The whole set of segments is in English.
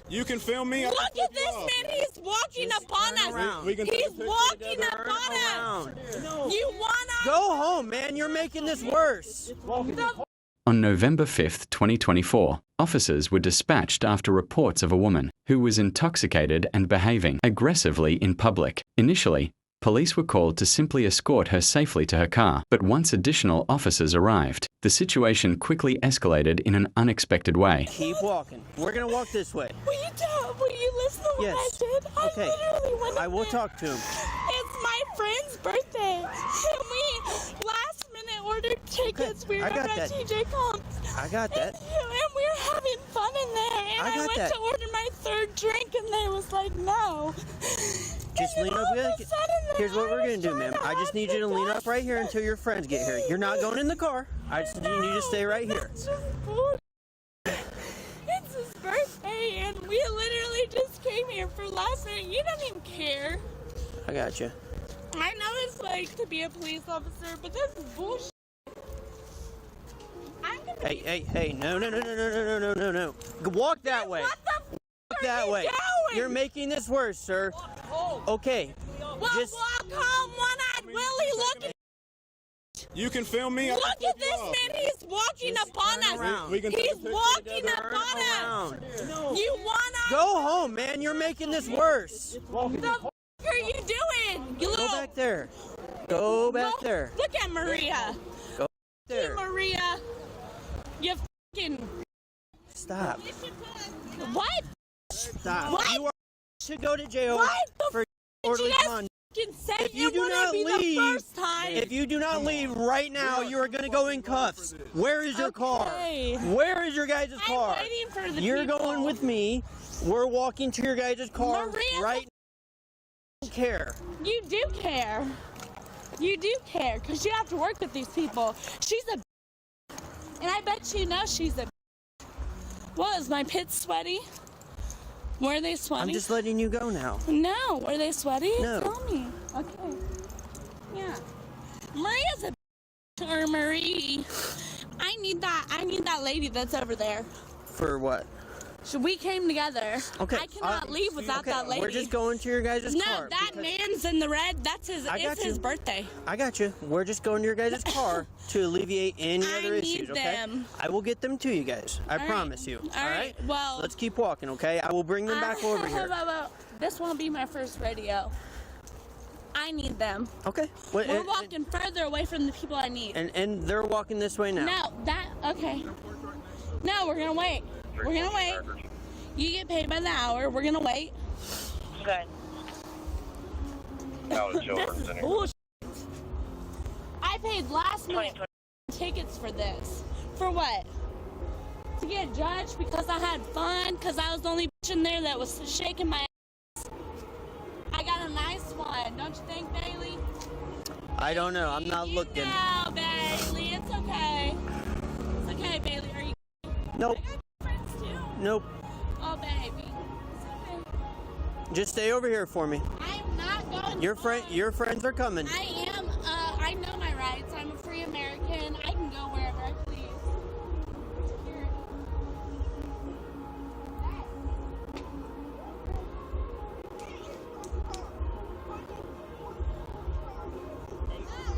You can film me. Look at this man. He's walking upon us. He's walking upon us. You wanna go home, man? You're making this worse. On November 5th, 2024, officers were dispatched after reports of a woman who was intoxicated and behaving aggressively in public. Initially, police were called to simply escort her safely to her car, but once additional officers arrived, the situation quickly escalated in an unexpected way. Keep walking. We're gonna walk this way. Will you listen to what I did? Okay. I will talk to him. It's my friend's birthday, and we last minute ordered tickets. Okay. We were at TJ Comps. I got that. And we were having fun in there, and I went to order my third drink, and they was like, no. Just lean up. Here's what we're gonna do, ma'am. I just need you to lean up right here until your friends get here. You're not going in the car. I just need you to stay right here. It's his birthday, and we literally just came here for last minute. You don't even care. I got you. I know it's like to be a police officer, but this is bullshit. Hey, no. Walk that way. What the f Walk that way. Doing? You're making this worse, sir. Okay. Well, just walk home, one-eyed Willie. Look at You can film me. Look at this man. He's walking upon us. He's walking upon us. You wanna go home, man? You're making this worse. What the f are you doing? You little... Go back there. Go back there. Look at Maria. Go back there. Hey, Maria. You fucking... Stop. What? Stop. What? You should go to jail for disorderly conduct. If you do not leave, if you do not leave right now, you are going to go in cuffs. Where is your car? Where is your guys' car? I'm waiting for the You're people. going with me. We're walking to your guys' car right now. I don't care. You do care. You do care because you have to work with these people. She's a and I bet you know she's a What, is my pits sweaty? Were they sweaty? I'm just letting you go now. No. Were they sweaty? No. Tell me. Okay. Yeah. Maria's a or Marie. I need that lady that's over there. For what? So we came together. Okay. I cannot leave without that lady. We're just going to your guys' car. No, that man's in the red. That's his. It's his birthday. I got you. We're just going to your guys' car to alleviate any other issues. Okay. Them. I will get them to you guys. I promise you. All right. Well, let's keep walking. Okay. I will bring them back over here. This won't be my first rodeo. I need them. Okay. We're walking further away from the people I need. And they're walking this way now. No, okay. No, we're gonna wait. We're gonna wait. You get paid by the hour. We're gonna wait. Okay. This is bullshit. I paid last minute tickets for this. For what? To get judged because I had fun? Because I was the only bitch in there that was shaking my ass? I got a nice one. Don't you think, Bailey? I don't know. I'm not looking. No, Bailey. It's okay. It's okay, Bailey. Are you? Nope. Friends too? Nope. Oh, baby. It's okay. Just stay over here for me. I'm not going. Your friends are coming. I am. I know my rights. I'm a free American. I can go wherever I please. Here.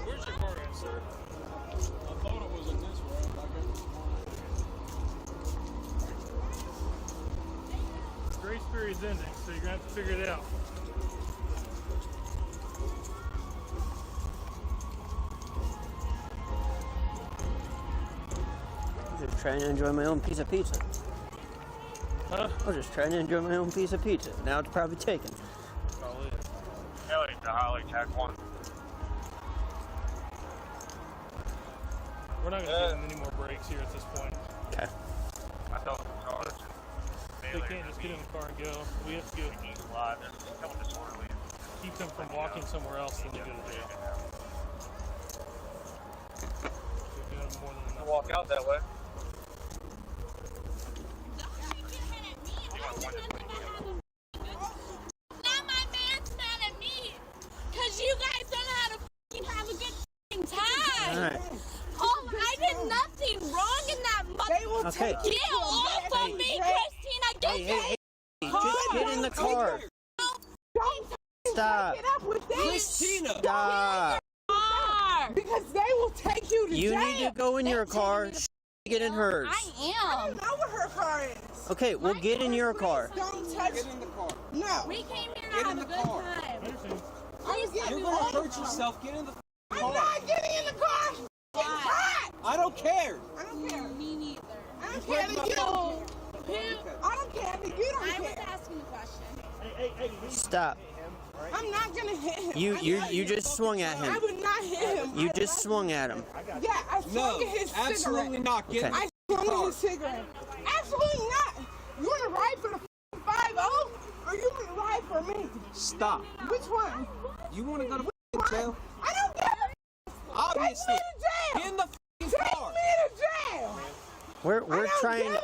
Where's your car at, sir? I thought it was in this room. Grace period's ending, so you're gonna have to figure it out. I'm just trying to enjoy my own piece of pizza. Huh? I was just trying to enjoy my own piece of pizza. Now it's probably taken. Probably. Ellie, the Holly Tag 1. We're not gonna give them any more breaks here at this point. Okay. I thought it was ours. They can't just get in the car and go. We have to keep them from walking somewhere else than they go to jail. Walk out that way. Now my man's mad at me because you guys don't know how to fucking have a good time. All right. Oh, I did nothing wrong in that mother. Okay. Get off of me, Christina. Get the car. Don't Stop. get up with them. Stop. Because they will take you to You jail. need to go in your car. Get in hers. I I am. don't know what her car is. Okay, well get in your car. Don't touch it. in the car. No. We came here to have a good time. Please let You're me gonna walk. hurt yourself. Get in the I'm car. not getting in the car. It's hot. I don't care. I don't care. Me neither. I don't care that you don't. Who? I don't care that you don't I was care. asking a question. Stop. I'm not gonna hit him. You just swung at I him. would not hit him. You just swung at him. Yeah, I swung No, at his absolutely cigarette. not. Get in Okay. the I swung at his cigarette. Absolutely not. You wanna ride for the 5-0 or you wanna ride for me? Stop. Which one? You want to go to jail? I don't care. Obviously. Take me to Get jail. in the Take car. me to jail. We're don't trying care.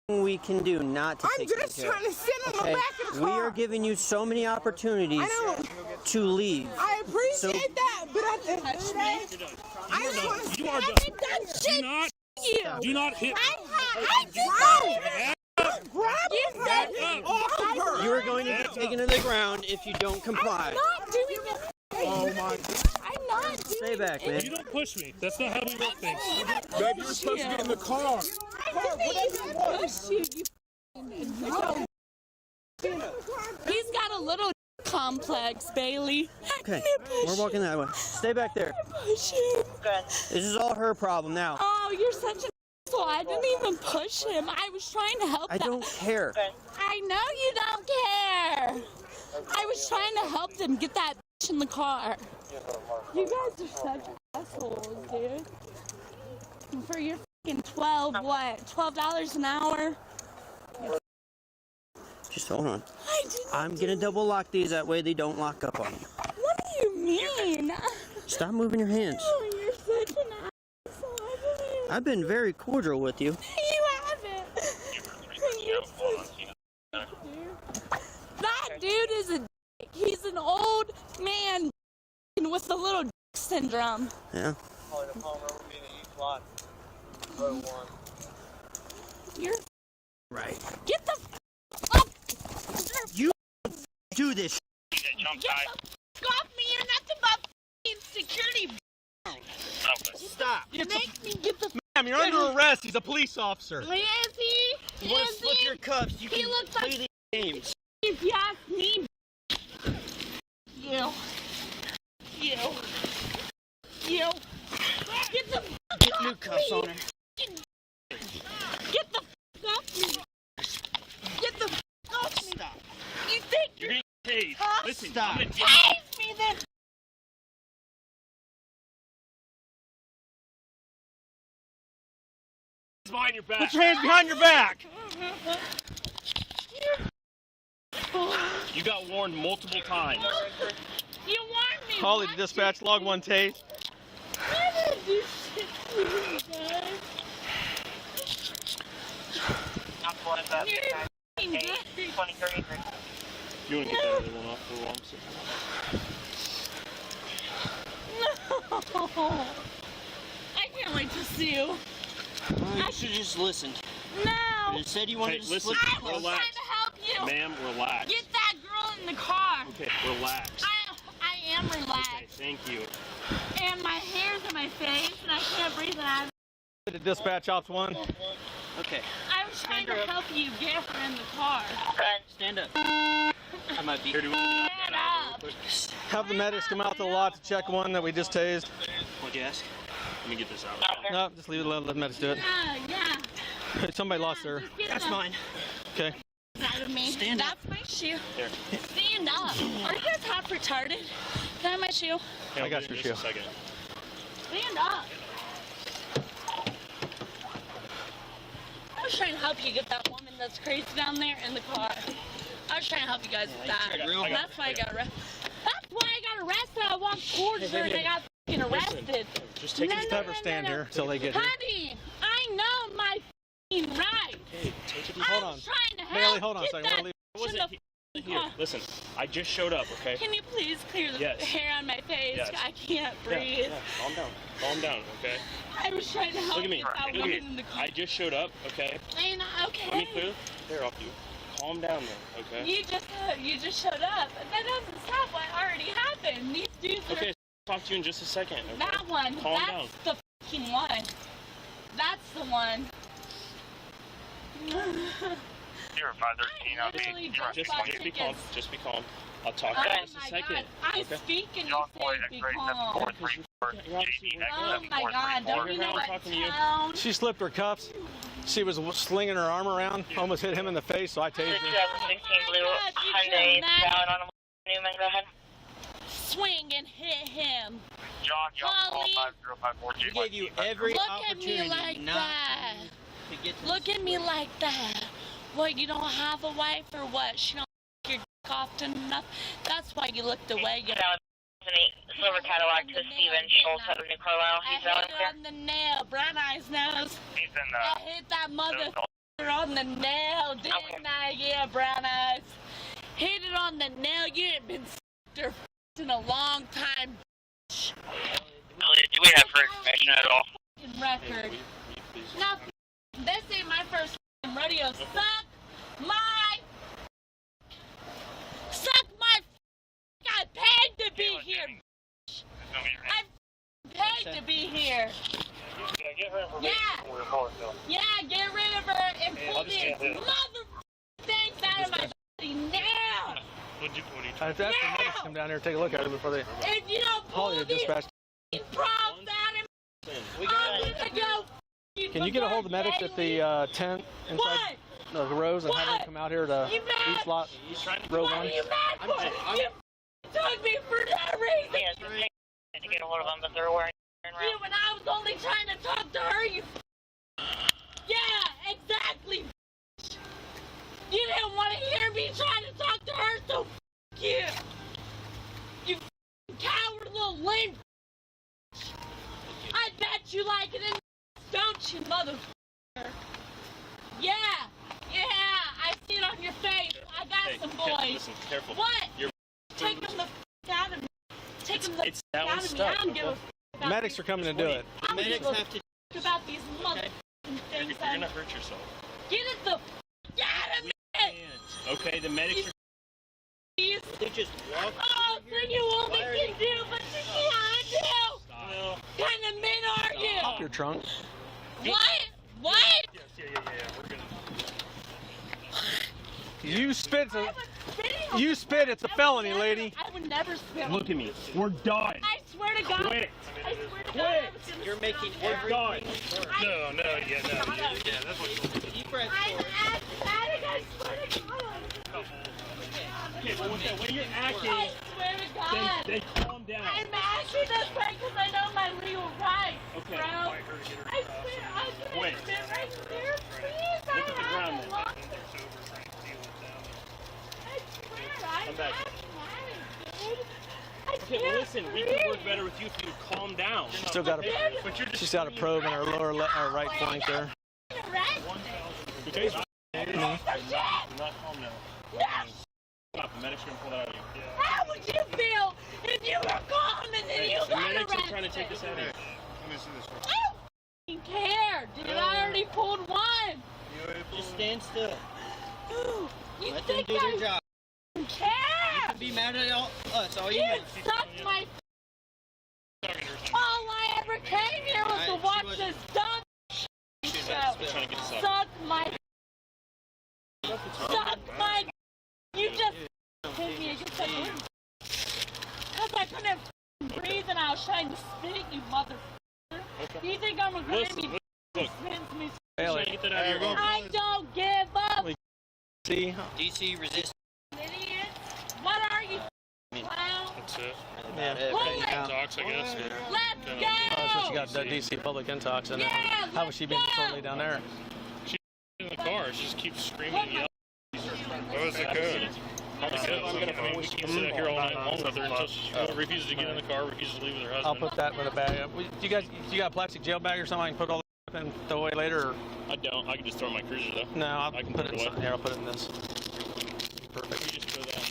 everything we can do not to I'm take you just to jail. trying to sit on the Okay, back of the we car. are giving you so many opportunities I don't. to leave. I appreciate So- that, but at the end of the day, I just want to You are sit. done. That Do shit. not, You. do not hit me. I did Grab You her. said Off of her. You are going to get taken to the ground if you don't comply. not doing it. Oh my. I'm not doing Stay back, You man. don't push me. That's not how we work things. Babe, you're supposed to get in the car. I didn't even push you. He's got a little complex, Bailey. Okay, we're walking that way. Stay back there. Push him. This is all her problem now. Oh, you're such an asshole. I didn't even push him. I was trying to help I them. don't care. I know you don't care. I was trying to help them get that bitch in the car. You guys are such assholes, dude. And for your fucking $12 an hour? Just hold on. I didn't. I'm gonna double lock these, that way they don't lock up on you. What do you mean? Stop moving your hands. Oh, you're such an asshole. I didn't even. I've been very cordial with you. You haven't. You're such That dude is a dick. He's an old man with a little dick syndrome. Yeah. You're Right. get the up. You do this. Get the off me. You're nothing but security. Stop. You make me get the. Ma'am, you're under arrest. He's a police officer. Is he? You want to Is slip he? your cuffs? You He can looks play like- these games. If you ask me. You. Get the. Get new cuffs on her. Get the off me. Get the off me. Stop. You think You're getting paid. Huh? Listen, Stop. I'm gonna tase me then? behind your back. Put your hands behind your back. You got warned multiple times. You warned me. Holly, once. dispatch, log 1 tase. I didn't do shit to you guys. You're f***ing good. You want to get that other one off for one? No. I can't wait to see you. Well, you should have just listened. No. You said you wanted Hey, to listen. slip I your was cuffs. trying to help you. Ma'am, relax. Get that girl in the car. Okay, relax. I am relaxed. Okay, thank you. And my hair's in my face and I can't breathe and To dispatch ops 1. Okay, I was trying to help you get her in the car. stand up. I might be. Here, do we Stand up. have the medics come out to the lot to check one that we just tased? What'd you ask? Let me get this out. No, just leave it. Let the medics do it. Yeah. Somebody lost her. Just get That's the mine. Okay. out of me. Stand up. That's my shoe. Here. Stand up. Are you guys half retarded? Can I have my shoe? I got your shoe. Stand up. I was trying to help you get that woman that's crazy down there in the car. I was trying to help you guys with that. That's why I got arrested. That's why I got arrested. I walked towards her and I got fucking arrested. Just take No, this no, pepper no, stand no, no. here until they get here. Honey, I know my fucking right. Hold I on. was trying to help. Bailey, hold on a get second. that We'll bitch in the Here, listen. I just showed up, okay? Can you please clear the Yes. hair on my face? Yes. I can't breathe. Yeah, calm down. Calm down, okay? I was trying to help Look at me. get that Look at woman me. in the car. I just showed up, okay? I know, okay. Let me clear the hair off you. Calm down then, okay? You just showed up. That doesn't stop what already happened. These dudes are... Okay, I'll talk to you in just a second. Okay? That one. Calm That's down. the fucking one. That's the one. You're 513. I'll Literally be just be calm. Just be calm. I'll talk to you in just a second. I Okay? speak and you John say Boyd, be X-ray calm. 7434, JD, Oh my God, don't you know what talking to you. town? She slipped her cuffs. She was slinging her arm around, almost hit him in the face, so I tased her. 2016 blue God, you Hyundai doing that? down on Newman. Go ahead. Swing and hit him. John, y'all call Holly. 5054. We gave you every Look at me opportunity like not that. to get to Look at me like that. What, you don't have a wife or what? She don't like your dick often enough? That's why you looked away. You Silver Cadillac to Steven Schultz out of New Carlisle. I He's hit out of her here. on the nail. Brown Eyes knows. He's in I hit that motherfucker on the nail, didn't I? Yeah, Brown Eyes. Hit it on the nail. You ain't been s***ed or f***ed in a long time. Do we have her information at all? F***ing record. Now, this ain't my first f***ing rodeo. Suck my I paid to be here. I paid to be here. Yeah. Yeah, get rid of her and pull these mother things out of my body now. I have to ask the medics to come down here and take a look at it before they If you don't call pull you these dispatch. problems out of me, I'm gonna go. Can you get a hold of the medics at the tent inside the rows and have them come out here to East Lot, row 1? What are you mad for? You took me for no reason. To get a hold of them, but they're wearing You and I was only trying to talk to her, you. Yeah, exactly. You didn't want to hear me trying to talk to her, so you. You coward little lame. I bet you like it, don't you, motherfucker? Yeah, I see it on your face. I got some boys. Listen, careful. What? You're Take them the out of me. Take them the It's that out one of me. stuck. I don't give a about Medics are coming to do it. I don't medics give a have to. about these motherfucking You're things. gonna hurt yourself. Get it the out of me. Okay, the medics are. Please. They just walk. Oh, so you only can do, but you can't do. Well, What kind of men are you? Pop your trunk. What? What? yeah. We're gonna. You spit. I was spitting on You the spit. It's a ground. felony, I would never- lady. I would never spit. Look at me. We're done. I swear to God. Quit. I swear to God. Quit. I was gonna You're spit making on the ground. everything worse. Yeah, that's what. You press I'm forward. asthmatic. I swear to God. Okay, but when you're acting, I swear to God. then calm down. I'm acting this way because I know my legal rights, Okay. bro. I swear, I'm gonna Wait. spit right here, please. Look at the ground, then. I swear, I'm Come back. asthmatic, dude. I Okay, can't well listen, we can work breathe. better with you if you calm down. Still got a. But you're just. She's got a probe in her lower right flank there. Okay, so Shit. not calm now. No. Stop. The medics are gonna pull that out of you. How would you feel if you were calm and then you The got medics are arrested? trying to take this out of you. I don't f***ing care, dude. I already pulled one. Just stand still. You Let them think do their I job. f***ing care? Be mad at us all you You want. sucked my. All I ever came here was to Alright, watch she this wasn't- dumb We're show. trying to get this out. Suck my. Suck my. You just hit me against the room. Cause I couldn't f***ing breathe and I was trying to spit at you, motherfucker. Do you think I'm a Listen, Grammy? look. Spins me. Trying to get that out of your I don't give up, See? DC resist. idiot. What are you, clown? That's it. Yeah. Pull it. Talks, I guess. Let's go. That's what she got. The DC public intox in it. Yeah, How was she being let's go. totally down there? In the car, she just keeps screaming and yelling. What was the code? I'm gonna we can sit out here all night long with her until she refuses to get in the car, refuses to leave with her husband. I'll put that with a bag. You got a plastic jail bag or something I can put all that in throw away later? Or? I don't. I can just throw it in my cruiser though. No, I'll I can put it put it in away. here. I'll put it in this. Perfect. We just throw that in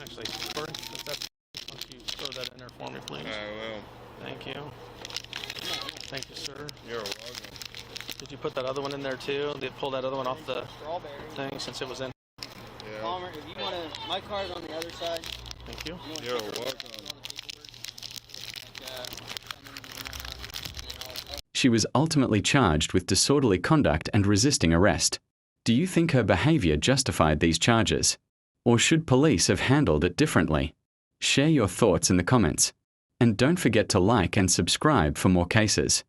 Actually, since that's, why don't you throw that in there for me, please? I will. Thank you. Thank you, sir. You're welcome. Did Did you put that other one in there too? They pulled that other one off the thing since it was in. Yeah. Palmer, if you want to, my car's on the other side. Thank you. You're welcome. She was ultimately charged with disorderly conduct and resisting arrest. Do you think her behavior justified these charges? Or should police have handled it differently? Share your thoughts in the comments. And don't forget to like and subscribe for more cases.